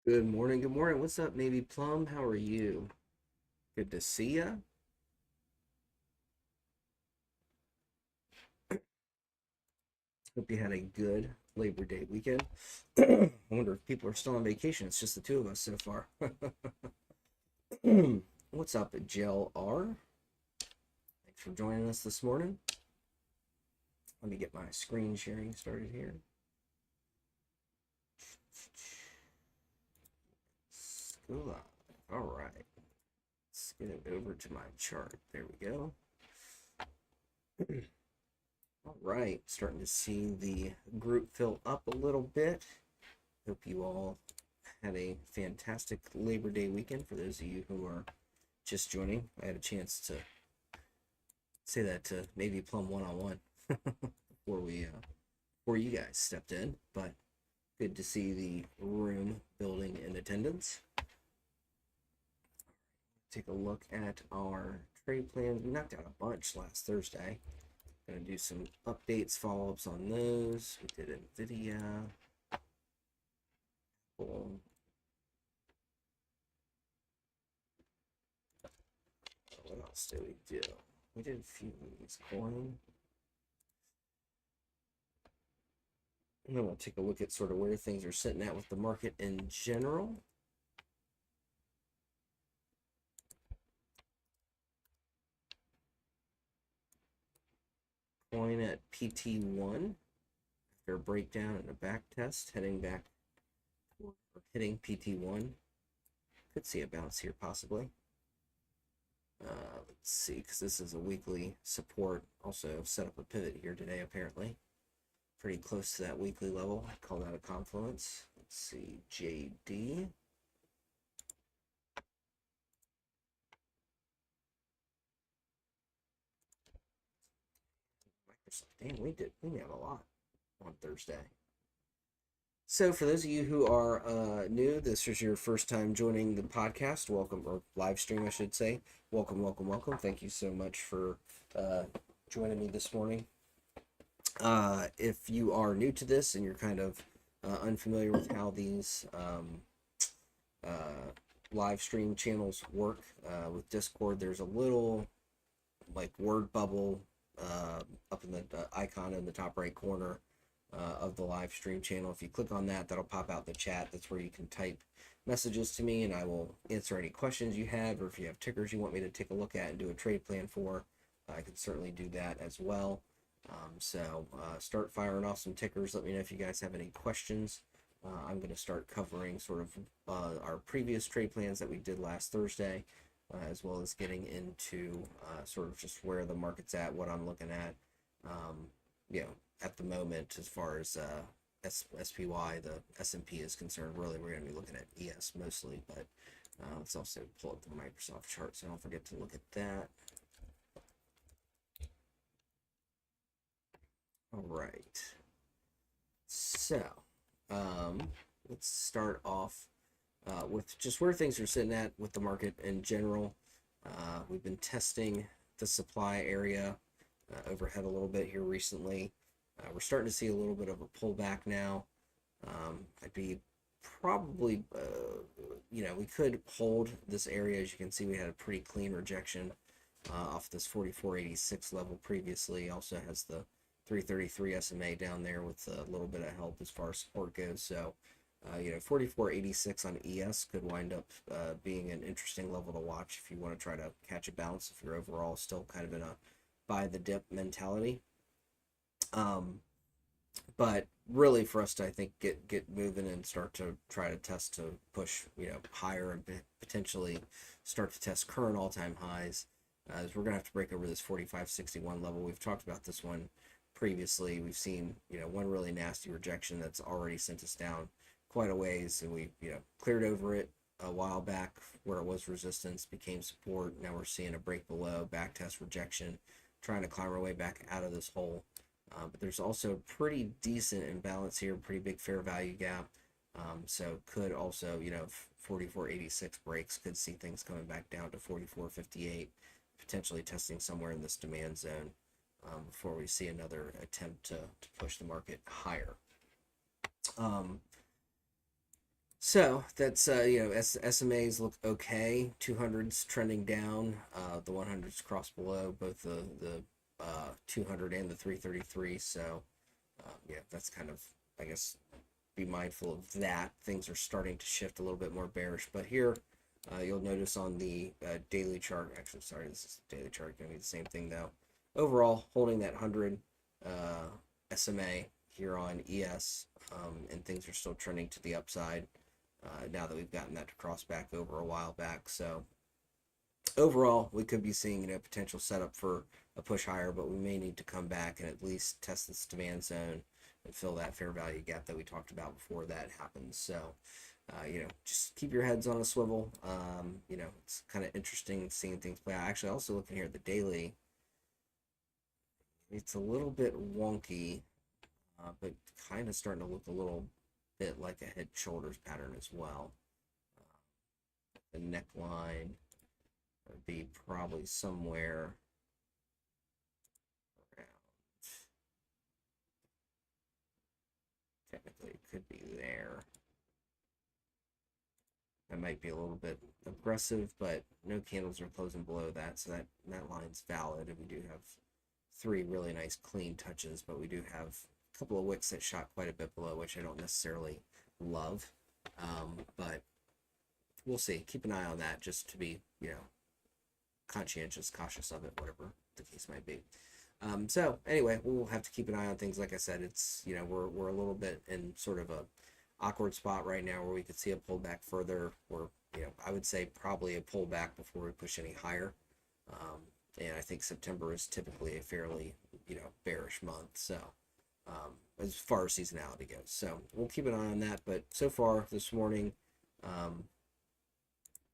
Good morning. Good morning. What's up, Navy Plum? How are you? Good to see ya. Hope you had a good Labor Day weekend. I wonder if people are still on vacation. It's just the two of us so far. What's up, Jill R? Thanks for joining us this morning. Let me get my screen sharing started here. School on. All right. Let's get it over to my chart. There we go. All right. Starting to see the group fill up a little bit. Hope you all had a fantastic Labor Day weekend. For those of you who are just joining, I had a chance to say that to maybe Plum one-on-one before before you guys stepped in. But good to see the room building in attendance. Take a look at our trade plans. We knocked out a bunch last Thursday. Gonna do some updates, follow-ups on those. We did NVIDIA. Cool. What else did we do? We did a few of these coin. And then we'll take a look at sort of where things are sitting at with the market in general. Coin at PT1 after a breakdown and a back test, heading back or hitting PT1. Could see a bounce here possibly. Let's see, because this is a weekly support. Also set up a pivot here today apparently. Pretty close to that weekly level. I call that a confluence. Let's see, JD. Microsoft. Damn, we have a lot on Thursday. So, for those of you who are new, this is your first time joining the podcast. Welcome, or live stream, I should say. Welcome, welcome, welcome. Thank you so much for joining me this morning. If you are new to this and you're kind of unfamiliar with how these live stream channels work with Discord, there's a little like word bubble up in the icon in the top right corner of the live stream channel. If you click on that, that'll pop out the chat. That's where you can type messages to me and I will answer any questions you have, or if you have tickers you want me to take a look at and do a trade plan for, I can certainly do that as well. Start firing off some tickers. Let me know if you guys have any questions. I'm going to start covering sort of our previous trade plans that we did last Thursday, as well as getting into sort of just where the market's at, what I'm looking at, at the moment as far as SPY, the S&P is concerned. Really, we're going to be looking at ES mostly, but let's also pull up the Microsoft chart, so don't forget to look at that. All right. So, let's start off with just where things are sitting at with the market in general. We've been testing the supply area overhead a little bit here recently. We're starting to see a little bit of a pullback now. I'd be probably, we could hold this area. As you can see, we had a pretty clean rejection off this 44.86 level previously. Also has the 333 SMA down there with a little bit of help as far as support goes. So, 44.86 on ES could wind up being an interesting level to watch if you want to try to catch a bounce if you're overall still kind of in a buy the dip mentality. But really for us to, I think, get moving and start to try to test to push higher and potentially start to test current all-time highs, as we're gonna have to break over this 45.61 level. We've talked about this one previously. We've seen one really nasty rejection that's already sent us down quite a ways, and we cleared over it a while back where it was resistance, became support. Now we're seeing a break below, back test, rejection, trying to climb our way back out of this hole. But there's also pretty decent imbalance here, pretty big fair value gap. So could also, 44.86 breaks, could see things coming back down to 44.58, potentially testing somewhere in this demand zone before we see another attempt to push the market higher. So that's SMAs look okay. 200s trending down. The 100s cross below both the 200 and the 333. So yeah, that's kind of, I guess, be mindful of that. Things are starting to shift a little bit more bearish. But here, you'll notice on the daily chart. Actually, sorry, this is the daily chart. Going to be the same thing though. Overall, holding that 100 SMA here on ES, and things are still trending to the upside. Now that we've gotten that to cross back over a while back. So overall, we could be seeing potential setup for a push higher, but we may need to come back and at least test this demand zone and fill that fair value gap that we talked about before that happens. So just keep your heads on a swivel. It's kind of interesting seeing things play out. Actually, also looking here at the daily, it's a little bit wonky, but kind of starting to look a little bit like a head shoulders pattern as well. The neckline would be probably somewhere around, technically it could be there. That might be a little bit aggressive, but no candles are closing below that, so that line's valid. And we do have three really nice clean touches, but we do have a couple of wicks that shot quite a bit below, which I don't necessarily love. But we'll see. Keep an eye on that just to be, conscientious, cautious of it, whatever the case might be. So anyway, we'll have to keep an eye on things. Like I said, it's, we're a little bit in sort of a awkward spot right now where we could see a pullback further, or I would say probably a pullback before we push any higher. And I think September is typically a fairly bearish month, so as far as seasonality goes. So we'll keep an eye on that. But so far this morning,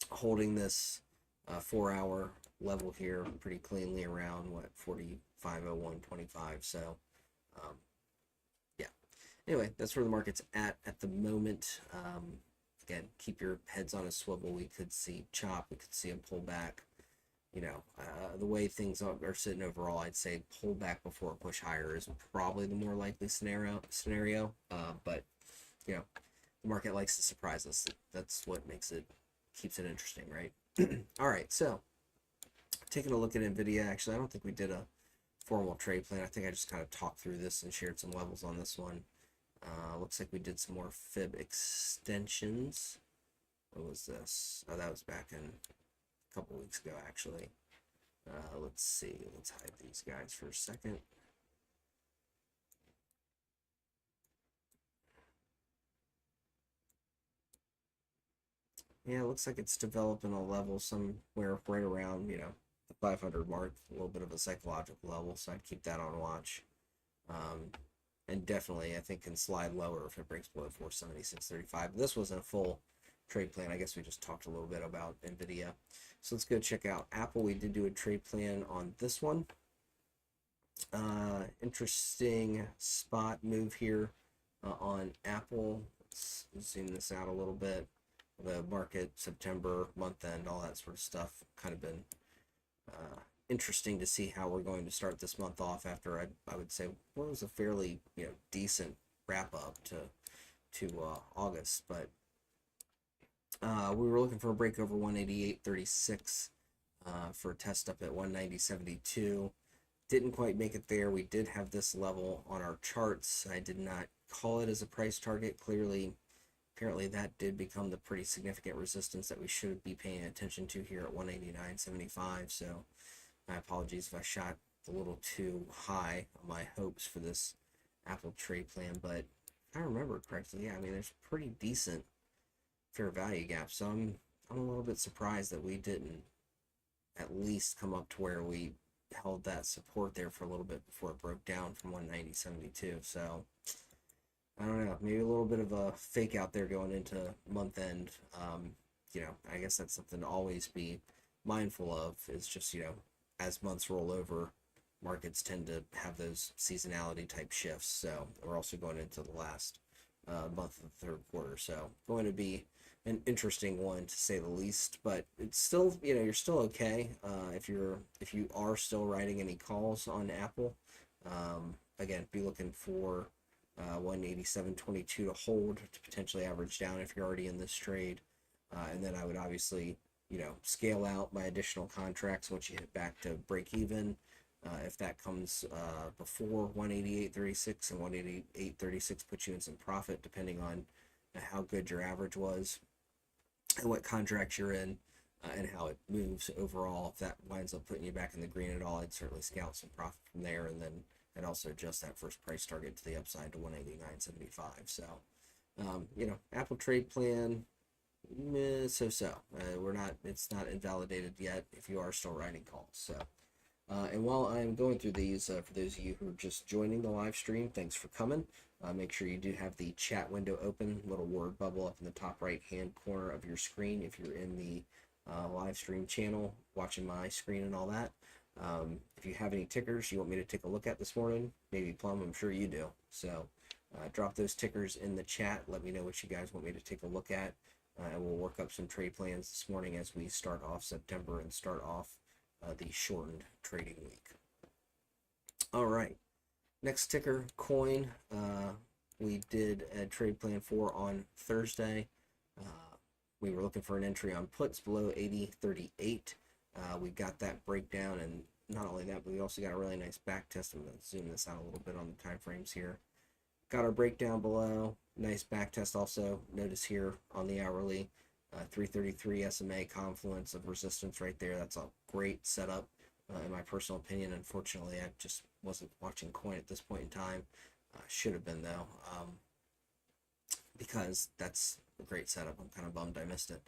holding this 4-hour level here pretty cleanly around 45.01.25. So yeah. Anyway, that's where the market's at the moment. Again, keep your heads on a swivel. We could see chop. We could see a pullback. The way things are sitting overall, I'd say pullback before a push higher is probably the more likely scenario. But the market likes to surprise us. That's what keeps it interesting, right? All right, so taking a look at NVIDIA. Actually, I don't think we did a formal trade plan. I think I just kind of talked through this and shared some levels on this one. Looks like we did some more fib extensions. What was this? Oh, that was back in a couple weeks ago, actually. Let's see. Let's hide these guys for a second. Yeah, it looks like it's developing a level somewhere right around, the 500 mark, a little bit of a psychological level, so I'd keep that on watch. And definitely, I think can slide lower if it breaks below 476.35. This wasn't a full trade plan. I guess we just talked a little bit about NVIDIA. So let's go check out Apple. We did do a trade plan on this one. Interesting spot move here on Apple. Let's zoom this out a little bit. The market, September, month end, all that sort of stuff, kind of been interesting to see how we're going to start this month off after I would say what was a fairly decent wrap up to August, but we were looking for a break over 188.36 for a test up at 190.72. Didn't quite make it there. We did have this level on our charts. I did not call it as a price target. Apparently that did become the pretty significant resistance that we should be paying attention to here at 189.75. So my apologies if I shot a little too high on my hopes for this Apple trade plan, but if I remember correctly, yeah, I mean, there's pretty decent fair value gap. So I'm a little bit surprised that we didn't at least come up to where we held that support there for a little bit before it broke down from 190.72. So I don't know, maybe a little bit of a fake out there going into month end. I guess that's something to always be mindful of, is just, as months roll over, markets tend to have those seasonality type shifts. So we're also going into the last month of the third quarter. So going to be an interesting one to say the least, but it's still, you're still okay if you are still writing any calls on Apple. Again, be looking for 187.22 to hold to potentially average down if you're already in this trade. And then I would obviously, scale out my additional contracts once you hit back to break even. If that comes before 188.36 and 188.36 puts you in some profit depending on how good your average was and what contract you're in and how it moves overall. If that winds up putting you back in the green at all, I'd certainly scout some profit from there, and then I'd also adjust that first price target to the upside to 189.75. So, Apple trade plan, so. It's not invalidated yet if you are still writing calls. So, and while I'm going through these, for those of you who are just joining the live stream, thanks for coming. Make sure you do have the chat window open, little word bubble up in the top right hand corner of your screen if you're in the live stream channel watching my screen and all that. If you have any tickers you want me to take a look at this morning, maybe Plum, I'm sure you do. So drop those tickers in the chat. Let me know what you guys want me to take a look at. And we'll work up some trade plans this morning as we start off September and start off the shortened trading week. All right. Next ticker, coin. We did a trade plan for on Thursday. We were looking for an entry on puts below 80.38. We got that breakdown, and not only that, but we also got a really nice back test. I'm going to zoom this out a little bit on the time frames here. Got our breakdown below, nice back test also. Notice here on the hourly, 333 SMA confluence of resistance right there. That's a great setup in my personal opinion. Unfortunately, I just wasn't watching coin at this point in time. Should have been though, because that's a great setup. I'm kind of bummed I missed it.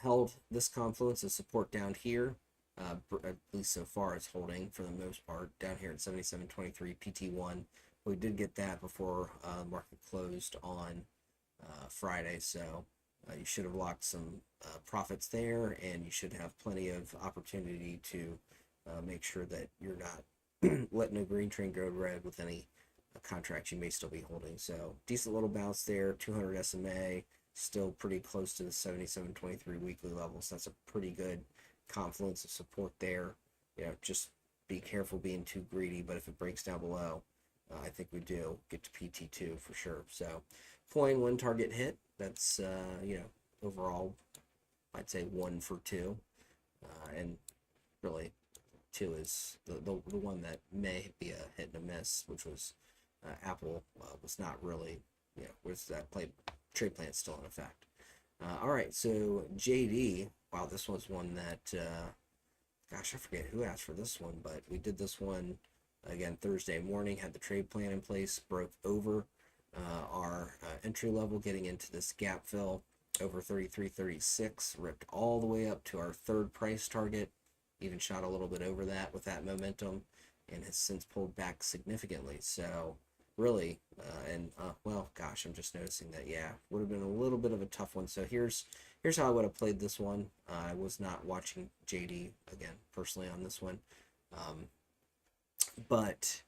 Held this confluence of support down here, at least so far it's holding for the most part, down here at 77.23 PT1. We did get that before the market closed on Friday, so you should have locked some profits there, and you should have plenty of opportunity to make sure that you're not letting a green train go red with any contracts you may still be holding. So decent little bounce there, 200 SMA, still pretty close to the 77.23 weekly level. So that's a pretty good confluence of support there. Just be careful being too greedy, but if it breaks down below, I think we do get to PT2 for sure. So coin, one target hit. That's, overall, I'd say 1 for 2. And really, 2 is the one that may be a hit and a miss, which was Apple was not really, was that trade plan still in effect. All right, so JD, wow, this was one that, gosh, I forget who asked for this one, but we did this one again Thursday morning, had the trade plan in place, broke over our entry level, getting into this gap fill over 33.36, ripped all the way up to our third price target, even shot a little bit over that with that momentum, and has since pulled back significantly. So really, well, gosh, I'm just noticing that, yeah, would have been a little bit of a tough one. So here's how I would have played this one. I was not watching JD again personally on this one, but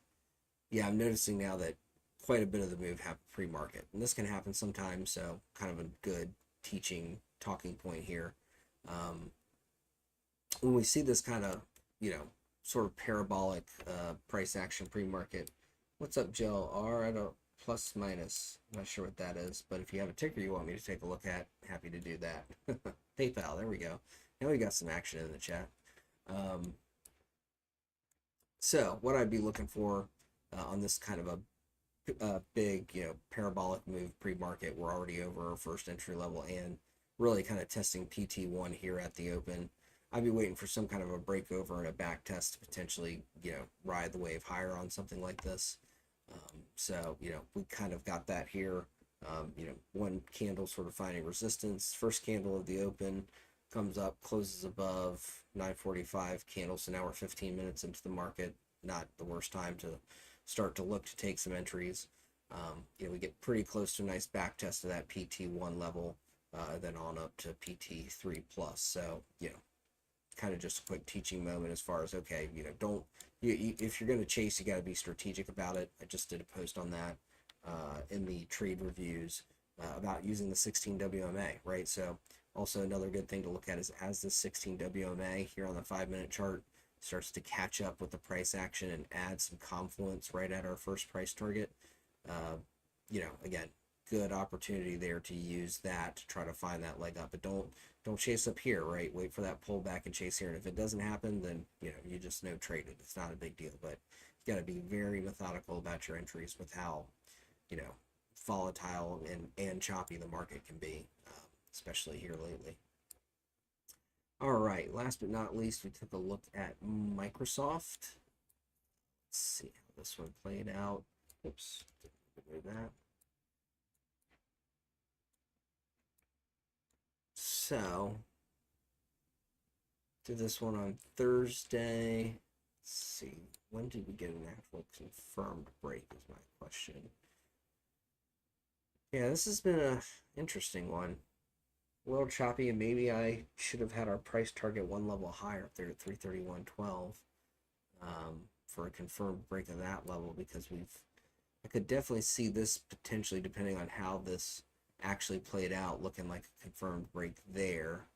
yeah, I'm noticing now that quite a bit of the move happened pre-market, and this can happen sometimes. So kind of a good talking point here. When we see this kind of, sort of parabolic price action pre-market. What's up, Jill? R at a plus minus. I'm not sure what that is, but if you have a ticker you want me to take a look at, happy to do that. PayPal, there we go. Now we got some action in the chat. So what I'd be looking for on this kind of a big, parabolic move pre-market, we're already over our first entry level and really kind of testing PT1 here at the open. I'd be waiting for some kind of a breakover and a back test to potentially, ride the wave higher on something like this. So, we kind of got that here. One candle sort of finding resistance. First candle of the open comes up, closes above 9:45 candle. So now we're 15 minutes into the market. Not the worst time to start to look to take some entries. We get pretty close to a nice back test of that PT1 level, then on up to PT3 plus. So, kind of just a quick teaching moment as far as, okay, if you're going to chase, you got to be strategic about it. I just did a post on that in the trade reviews about using the 16 WMA, right? So also another good thing to look at is as the 16 WMA here on the 5-minute chart starts to catch up with the price action and add some confluence right at our first price target, you know, again, good opportunity there to use that to try to find that leg up. But don't chase up here, right? Wait for that pullback and chase here. And if it doesn't happen, then you know you just no trade it. It's not a big deal. But you got to be very methodical about your entries with how, you know, volatile and choppy the market can be, especially here lately. All right, last but not least, we took a look at Microsoft. Let's see how this one played out. Oops, didn't do that. So, did this one on Thursday. Let's see, when did we get an actual confirmed break is my question. Yeah, this has been a interesting one. A little choppy, and maybe I should have had our price target one level higher up there at 331.12 for a confirmed break of that level, because I could definitely see this potentially, depending on how this actually played out, looking like a confirmed break there,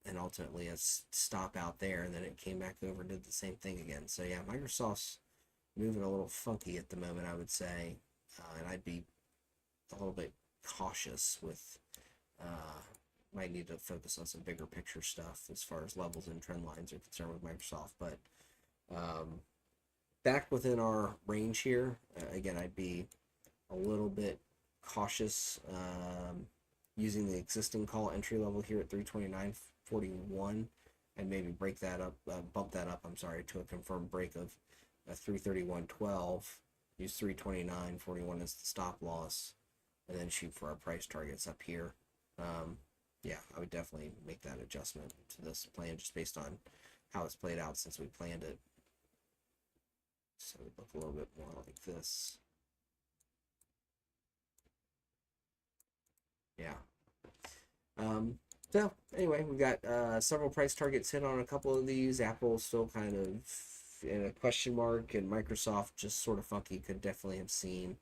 and ultimately a stop out there, and then it came back over and did the same thing again. So yeah, Microsoft's moving a little funky at the moment, I would say, and I'd be a little bit cautious with. Might need to focus on some bigger picture stuff as far as levels and trend lines are concerned with Microsoft. But back within our range here, again, I'd be a little bit cautious using the existing call entry level here at 329.41 and maybe break that up, bump that up, I'm sorry, to a confirmed break of 331.12. Use 329.41 as the stop loss, and then shoot for our price targets up here. Yeah, I would definitely make that adjustment to this plan just based on how it's played out since we planned it. So it would look a little bit more like this. Yeah. So anyway, we got several price targets hit on a couple of these. Apple still kind of in a question mark, and Microsoft just sort of funky. Could definitely have seen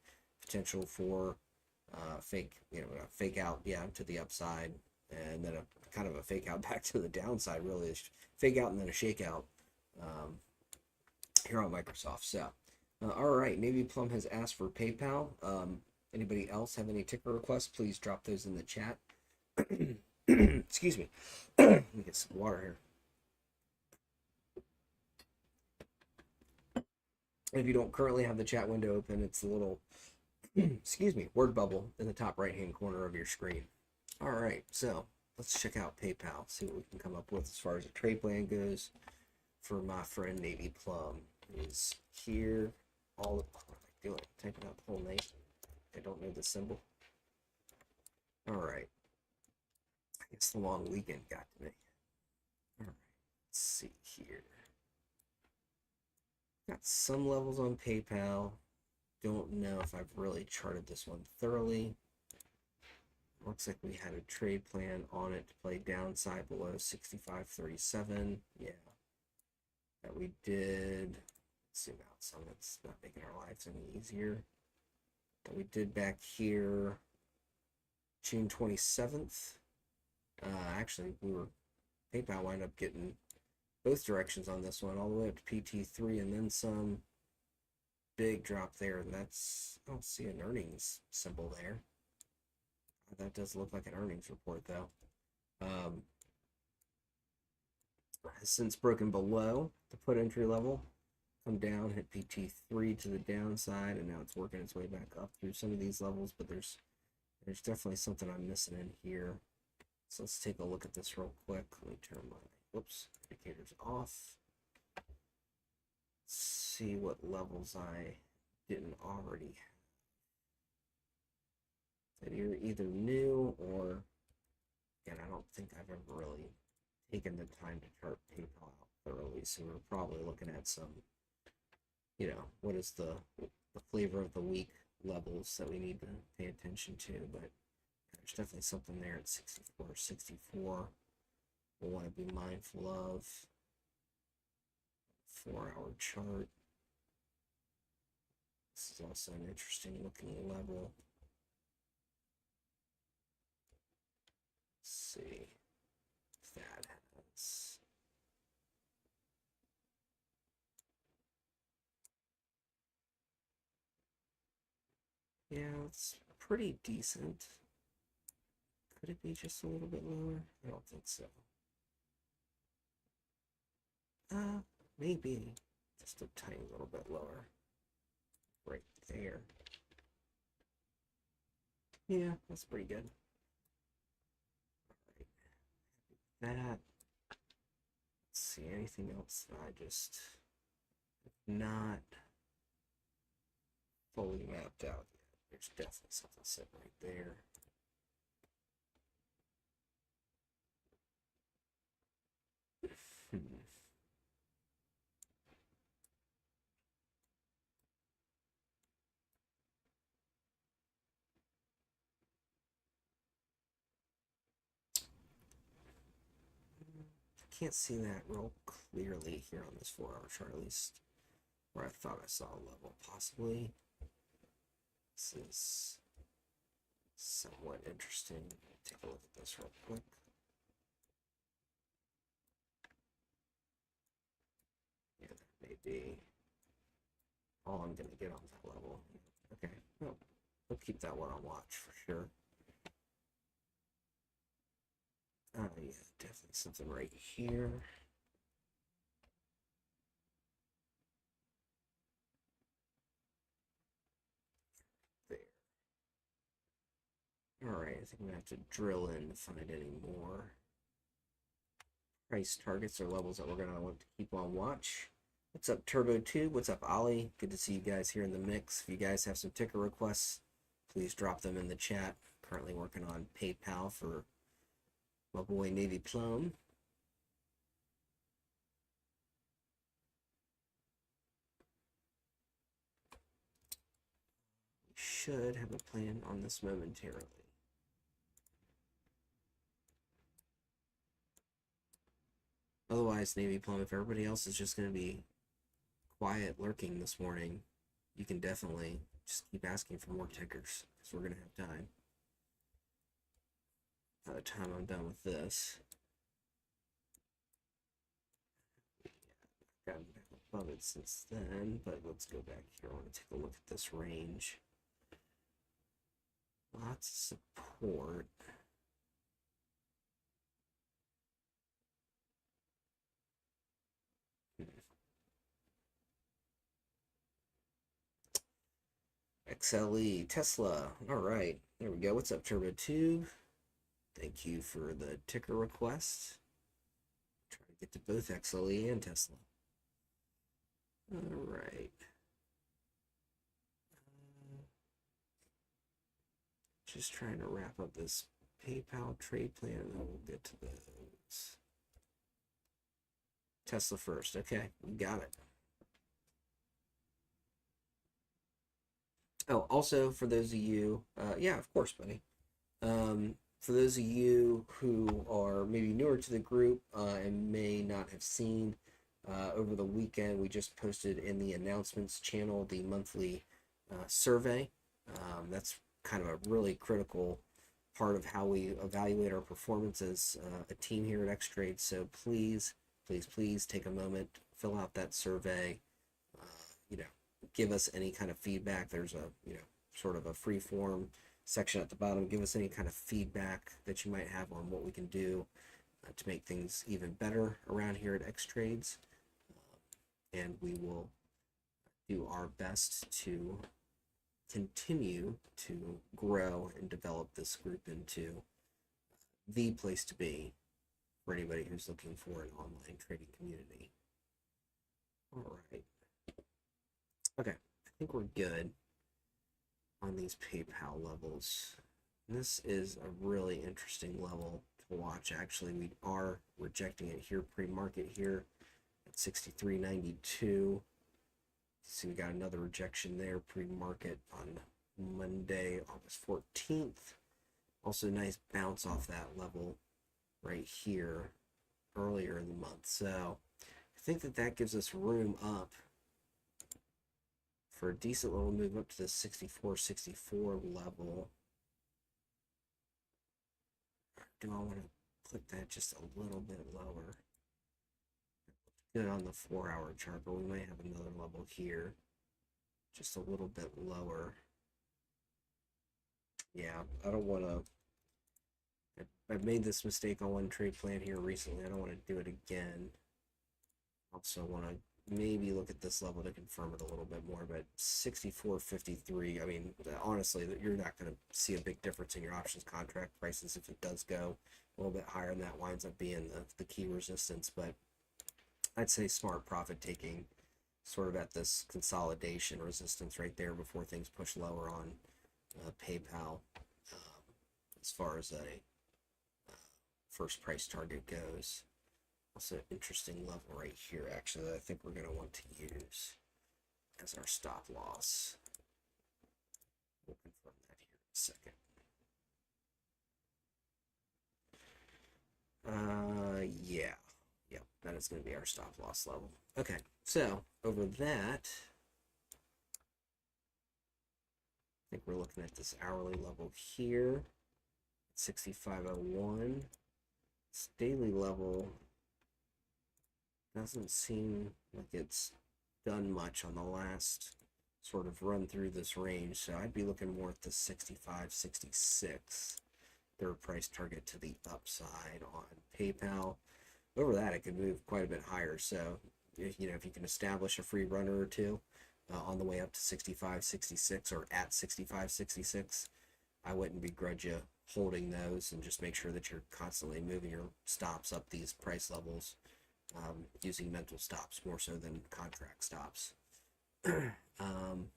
potential for fake out, yeah, to the upside, and then a kind of a fake out back to the downside. Really, fake out and then a shakeout here on Microsoft. So, all right, Navy Plum has asked for PayPal. Anybody else have any ticker requests? Please drop those in the chat. Excuse me. Let me get some water here. If you don't currently have the chat window open, it's the little excuse me, word bubble in the top right hand corner of your screen. All right, so let's check out PayPal, see what we can come up with as far as a trade plan goes for my friend Navy Plum. Is here all what am I doing? Typing out the whole name. I don't know the symbol. All right. I guess the long weekend got to me. All right, let's see here. Got some levels on PayPal. Don't know if I've really charted this one thoroughly. Looks like we had a trade plan on it to play downside below 65.37. Yeah, that we did. Let's zoom out some. It's not making our lives any easier. That we did back here, June 27th. Actually, PayPal wound up getting both directions on this one, all the way up to PT3 and then some. Big drop there, and that's, I don't see an earnings symbol there. That does look like an earnings report though. Has since broken below the put entry level, come down, hit PT3 to the downside, and now it's working its way back up through some of these levels, but there's definitely something I'm missing in here. So let's take a look at this real quick. Let me turn my indicators off. See what levels I didn't already have. That you're either new or, again, I don't think I've ever really taken the time to chart PayPal out thoroughly, so we're probably looking at some, you know, what is the flavor of the week levels that we need to pay attention to, but there's definitely something there at 64 or 64 we'll want to be mindful of. 4-hour chart. This is also an interesting looking level. Let's see if that has. Yeah, it's pretty decent. Could it be just a little bit lower? I don't think so. Maybe just a tiny little bit lower. Right there. Yeah, that's pretty good. All right. That. Let's see, anything else that I just not fully mapped out yet? There's definitely something sitting right there. Hmm. Can't see that real clearly here on this 4-hour chart, at least where I thought I saw a level. Possibly this is somewhat interesting. Take a look at this real quick. Yeah, that may be all I'm gonna get on that level. Okay, well, we'll keep that one on watch for sure. Yeah, definitely something right here. There. Alright, I think I'm gonna have to drill in to find any more price targets or levels that we're gonna want to keep on watch. What's up, TurboTube? What's up, Ollie? Good to see you guys here in the mix. If you guys have some ticker requests, please drop them in the chat. Currently working on PayPal for my boy Navy Plum. We should have a plan on this momentarily. Otherwise, Navy Plum, if everybody else is just going to be quiet lurking this morning, you can definitely just keep asking for more tickers because we're going to have time. By the time I'm done with this, gotten back above it since then, but let's go back here. I want to take a look at this range. Lots of support. XLE, Tesla. All right, there we go. What's up, TurboTube? Thank you for the ticker request. Try to get to both XLE and Tesla. All right. Just trying to wrap up this PayPal trade plan, and then we'll get to those. Tesla first. Okay, we got it. Oh, also for those of you, yeah, of course, buddy. For those of you who are maybe newer to the group and may not have seen, over the weekend we just posted in the announcements channel the monthly survey. That's kind of a really critical part of how we evaluate our performance as a team here at Xtrades. So please, please, please take a moment, fill out that survey. You know, give us any kind of feedback. There's a sort of a free form section at the bottom. Give us any kind of feedback that you might have on what we can do to make things even better around here at Xtrades, and we will do our best to continue to grow and develop this group into the place to be for anybody who's looking for an online trading community. All right. Okay, I think we're good on these PayPal levels. This is a really interesting level to watch. Actually, we are rejecting it here pre-market here at 63.92. See, we got another rejection there pre-market on Monday, August 14th. Also, nice bounce off that level right here earlier in the month. So I think that gives us room up for a decent little move up to the 64 level. Do I want to put that just a little bit lower? Good on the 4-hour chart, but we might have another level here just a little bit lower. Yeah, I don't want to. I've made this mistake on one trade plan here recently. I don't want to do it again. Also want to maybe look at this level to confirm it a little bit more, but 64.53, I mean, honestly, you're not going to see a big difference in your options contract prices if it does go a little bit higher, and that winds up being the key resistance. But I'd say smart profit taking sort of at this consolidation resistance right there before things push lower on PayPal as far as a first price target goes. Also, an interesting level right here, actually, that I think we're going to want to use as our stop loss. We'll confirm that here in a second. Yeah. Yep, that is going to be our stop loss level. Okay, so over that, I think we're looking at this hourly level here, 65.01. This daily level doesn't seem like it's done much on the last sort of run through this range, so I'd be looking more at the 65, 66 third price target to the upside on PayPal. Over that, it could move quite a bit higher. So, if you can establish a free runner or two on the way up to 65, 66 or at 65, 66, I wouldn't begrudge you holding those and just make sure that you're constantly moving your stops up these price levels using mental stops more so than contract stops. All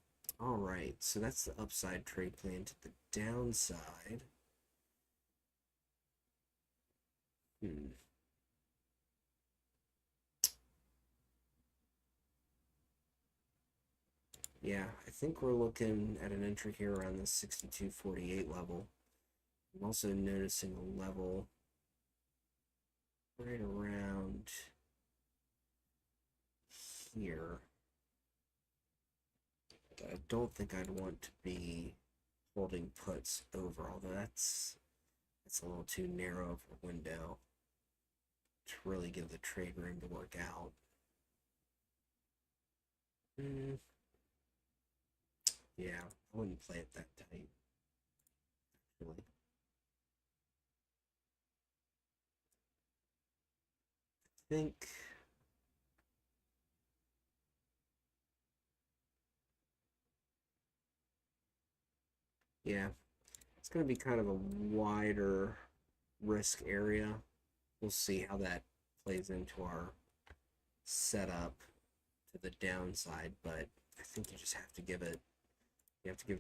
right, so that's the upside trade plan. To the downside, yeah, I think we're looking at an entry here around the 62.48 level. I'm also noticing a level right around here that I don't think I'd want to be holding puts over, although that's a little too narrow of a window to really give the trade room to work out. Yeah, I wouldn't play it that tight, really. I think, yeah, it's going to be kind of a wider risk area. We'll see how that plays into our setup to the downside, but I think you just have to give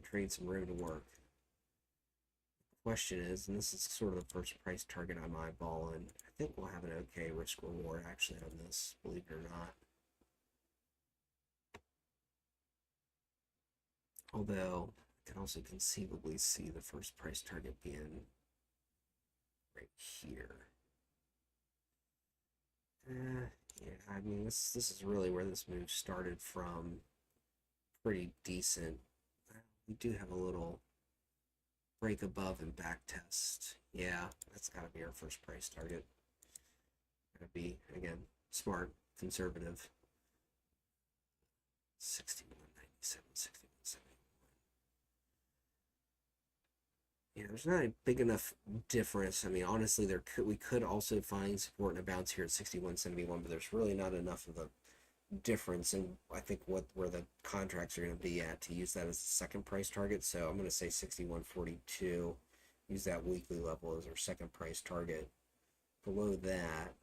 trade some room to work. The question is, and this is sort of the first price target I'm eyeballing, I think we'll have an okay risk reward actually on this, believe it or not. Although I can also conceivably see the first price target being right here. Yeah, I mean this is really where this move started from. Pretty decent. We do have a little break above and back test. Yeah, that's got to be our first price target. Gotta be, again, smart, conservative. 61.97, 61.71. Yeah, there's not a big enough difference. I mean, honestly, we could also find support and a bounce here at 61.71, but there's really not enough of a difference in I think where the contracts are going to be at to use that as the second price target. So I'm going to say 61.42. Use that weekly level as our second price target. Below that,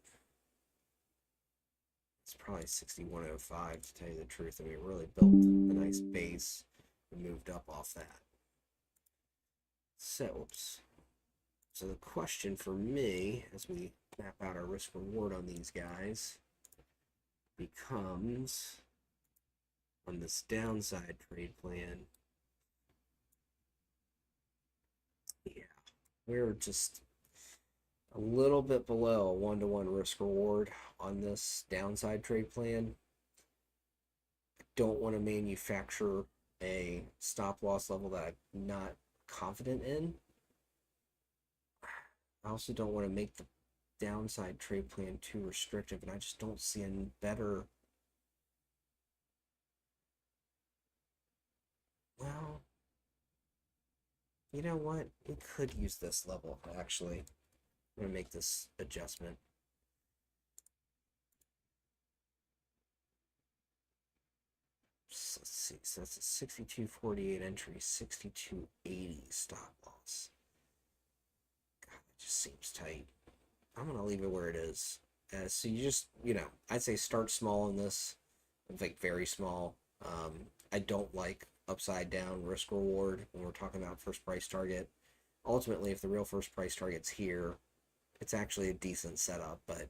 it's probably 61.05 to tell you the truth. I mean, it really built a nice base and moved up off that. So, so the question for me, as we map out our risk reward on these guys, becomes on this downside trade plan. Yeah, we're just a little bit below a 1-to-1 risk reward on this downside trade plan. I don't want to manufacture a stop loss level that I'm not confident in. I also don't want to make the downside trade plan too restrictive, and I just don't see a better. Well, You know what? We could use this level, actually. I'm gonna make this adjustment. Let's see. So that's a 62.48 entry, 62.80 stop loss. God, that just seems tight. I'm gonna leave it where it is. So you just, I'd say start small in this, like very small. I don't like upside down risk reward when we're talking about first price target. Ultimately, if the real first price target's here, it's actually a decent setup, but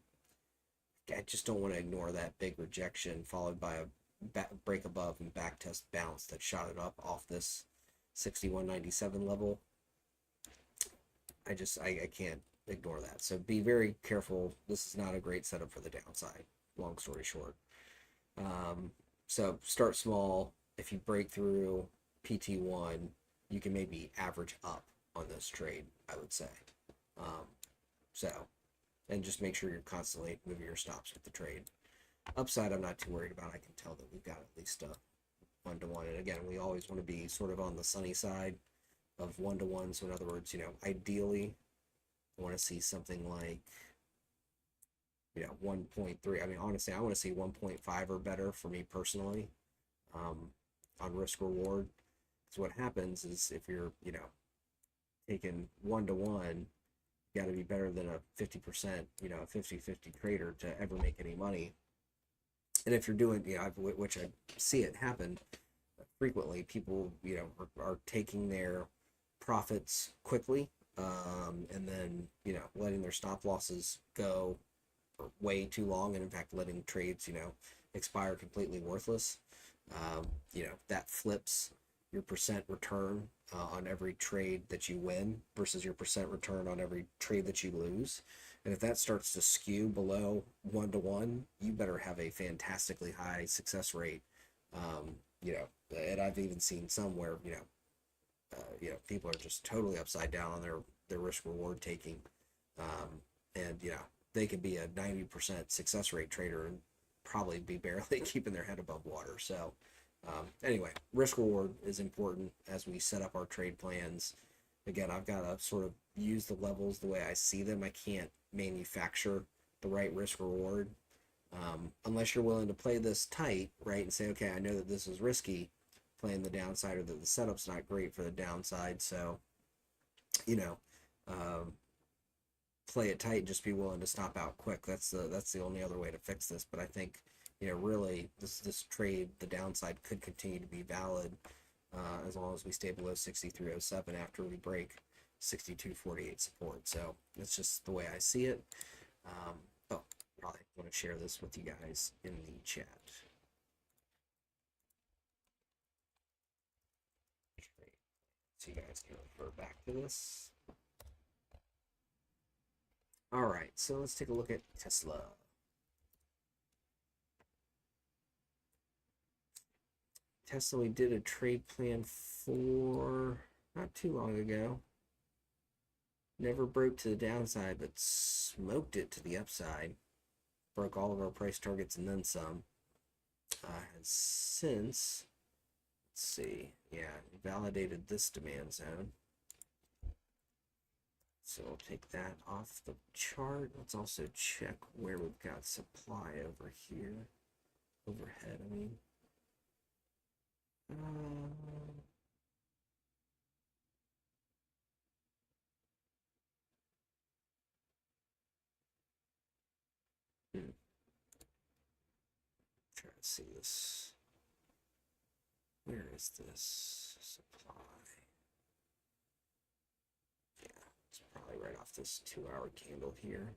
I just don't want to ignore that big rejection followed by a break above and back test bounce that shot it up off this 61.97 level. I can't ignore that. So be very careful. This is not a great setup for the downside. Long story short. So start small. If you break through PT1, you can maybe average up on this trade, I would say. Um, so, and just make sure you're constantly moving your stops with the trade. Upside, I'm not too worried about. I can tell that we've got at least a 1-to-1. And again, we always want to be sort of on the sunny side of 1-to-1. So in other words, ideally, I want to see something like, 1.3. I mean, honestly, I want to see 1.5 or better for me personally, on risk reward. So what happens is if you're, taking 1-to-1, you got to be better than a 50%, a 50-50 trader to ever make any money. And if you're doing, which I see it happen frequently, people, are taking their profits quickly, and then, letting their stop losses go way too long, and in fact, letting trades, expire completely worthless. That flips your percent return on every trade that you win versus your percent return on every trade that you lose. And if that starts to skew below 1-to-1, you better have a fantastically high success rate. And I've even seen some where, people are just totally upside down on their risk reward taking. And, they could be a 90% success rate trader and probably be barely keeping their head above water. So, anyway, risk reward is important as we set up our trade plans. Again, I've got to sort of use the levels the way I see them. I can't manufacture the right risk reward, unless you're willing to play this tight, right? And say, okay, I know that this is risky playing the downside, or that the setup's not great for the downside. So, you know, um, play it tight, just be willing to stop out quick. That's the only other way to fix this. But I think, really this trade, the downside could continue to be valid, as long as we stay below 63.07 after we break 62.48 support. So that's just the way I see it. Oh, probably want to share this with you guys in the chat. So you guys can refer back to this. All right, so let's take a look at Tesla. Tesla, we did a trade plan for not too long ago. Never broke to the downside, but smoked it to the upside. Broke all of our price targets and then some. Has since, let's see, yeah, validated this demand zone. So we'll take that off the chart. Let's also check where we've got supply over here. Overhead, I mean. Try to see this. Where is this supply? Yeah, it's probably right off this 2-hour candle here.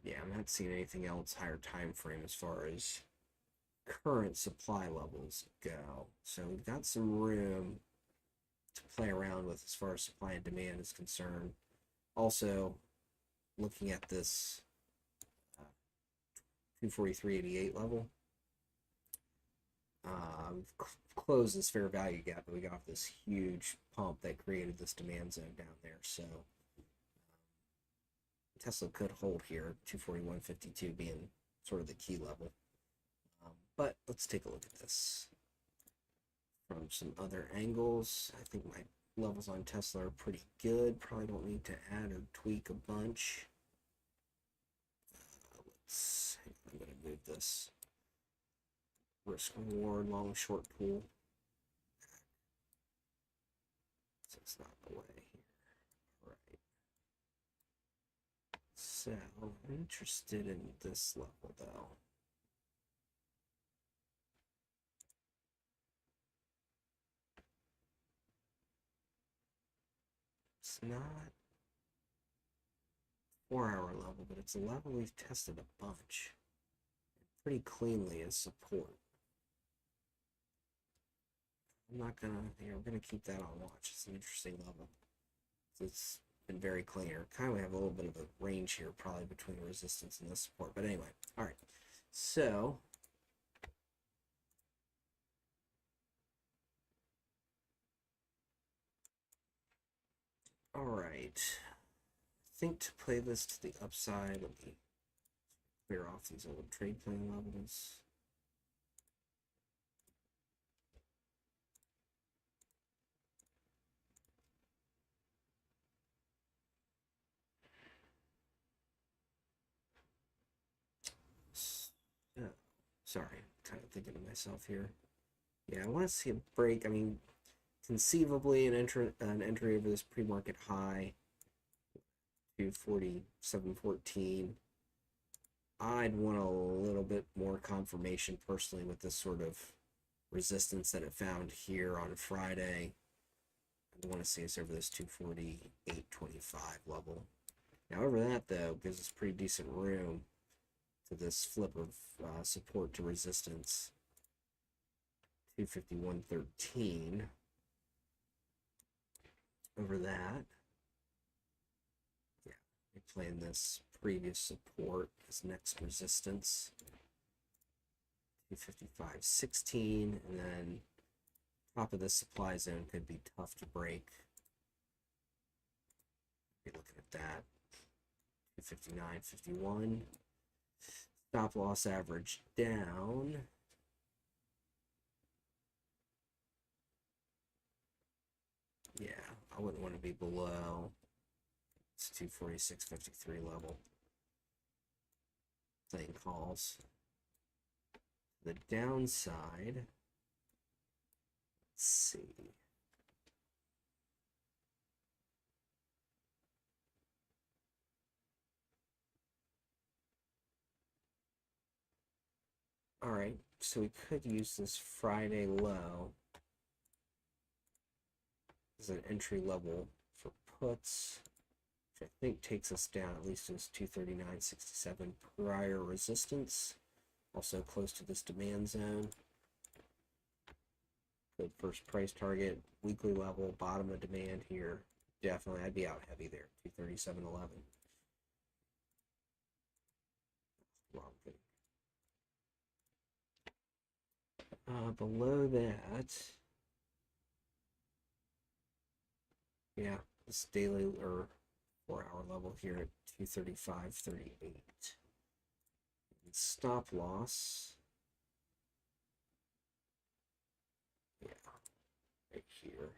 Yeah, I'm not seeing anything else higher time frame as far as current supply levels go. So we've got some room to play around with as far as supply and demand is concerned. Also, looking at this 243.88 level, closed this fair value gap, but we got off this huge pump that created this demand zone down there. So Tesla could hold here, 241.52 being sort of the key level. But let's take a look at this from some other angles. I think my levels on Tesla are pretty good. Probably don't need to add or tweak a bunch. I'm going to move this risk reward long short pool. So it's not away here. All right. So I'm interested in this level though. It's not 4-hour level, but it's a level we've tested a bunch pretty cleanly as support. I'm not gonna, we're gonna keep that on watch. It's an interesting level. It's been very clear. Kind of have a little bit of a range here, probably between resistance and the support. But anyway, all right. So all right. I think to play this to the upside, let me clear off these old trade plan levels. Sorry, kind of thinking to myself here. Yeah, I want to see a break. I mean, conceivably an entry over this pre-market high, 247.14. I'd want a little bit more confirmation personally with this sort of resistance that it found here on Friday. I want to see us over this 248.25 level. Now over that though gives us pretty decent room to this flip of support to resistance. 251.13 over that. Yeah, we playing this previous support as next resistance. 255.16, and then top of the supply zone could be tough to break. Be looking at that. 259.51. Stop loss average down. Yeah, I wouldn't want to be below. It's 246.53 level. Playing calls. The downside. Let's see. All right, so we could use this Friday low as an entry level for puts, which I think takes us down at least to this 239.67 prior resistance. Also close to this demand zone. Good first price target, weekly level, bottom of demand here. Definitely, I'd be out heavy there, 237.11. Wrong thing. Below that, yeah, this daily or 4-hour level here at 235.38. Stop loss, yeah, right here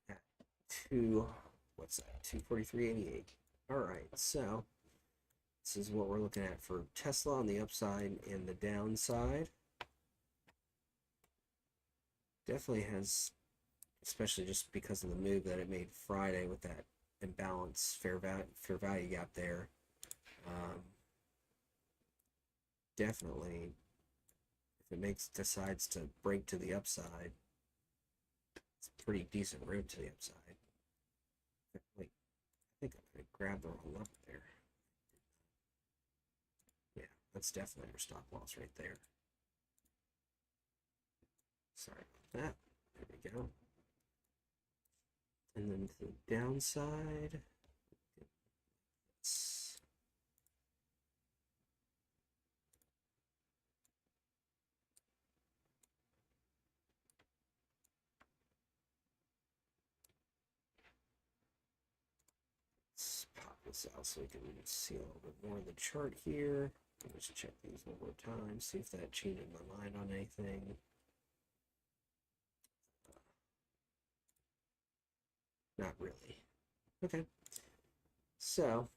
at what's that, 243.88. All right, so this is what we're looking at for Tesla on the upside and the downside. Definitely has, especially just because of the move that it made Friday with that imbalance fair value gap there. Definitely, if it decides to break to the upside, it's pretty decent room to the upside. Wait, I think I'm gonna grab the wrong level there. Yeah, that's definitely your stop loss right there. Sorry about that. There we go. And then to the downside, this out so we can see a little bit more of the chart here. Let's check these one more time, see if that changed my mind on anything. Not really. Okay. So,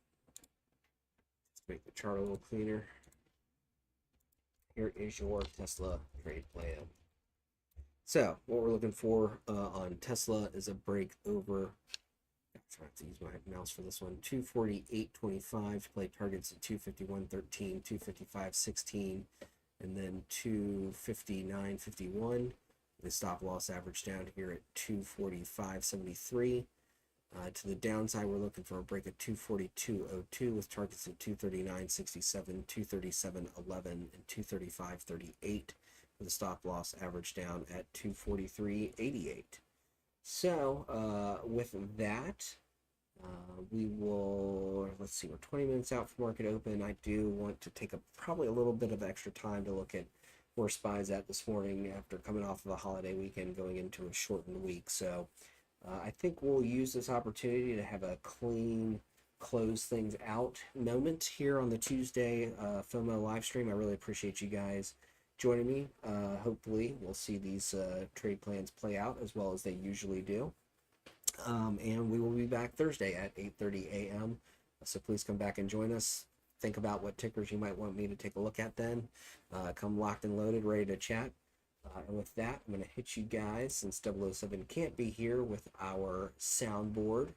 let's make the chart a little cleaner. Here is your Tesla trade plan. So, what we're looking for on Tesla is a break over. I'm trying to use my mouse for this one. 248.25. Play targets at 251.13, 255.16, and then 259.51. The stop loss average down here at 245.73. To the downside, we're looking for a break at 242.02 with targets at 239.67, 237.11, and 235.38 with a stop loss average down at 243.88. So with that, we will, let's see, we're 20 minutes out from market open. I do want to take probably a little bit of extra time to look at where SPY's at this morning after coming off of a holiday weekend going into a shortened week. So I think we'll use this opportunity to have a clean close things out moment here on the Tuesday FOMO live stream. I really appreciate you guys joining me. Hopefully we'll see these trade plans play out as well as they usually do. And we will be back Thursday at 8:30 a.m. So please come back and join us. Think about what tickers you might want me to take a look at then. Come locked and loaded, ready to chat. And with that, I'm going to hit you guys, since 007 can't be here, with our soundboard.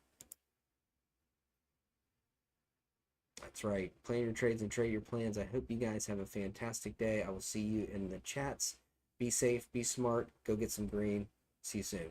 That's right. Plan your trades and trade your plans. I hope you guys have a fantastic day. I will see you in the chats. Be safe, be smart, go get some green. See you soon.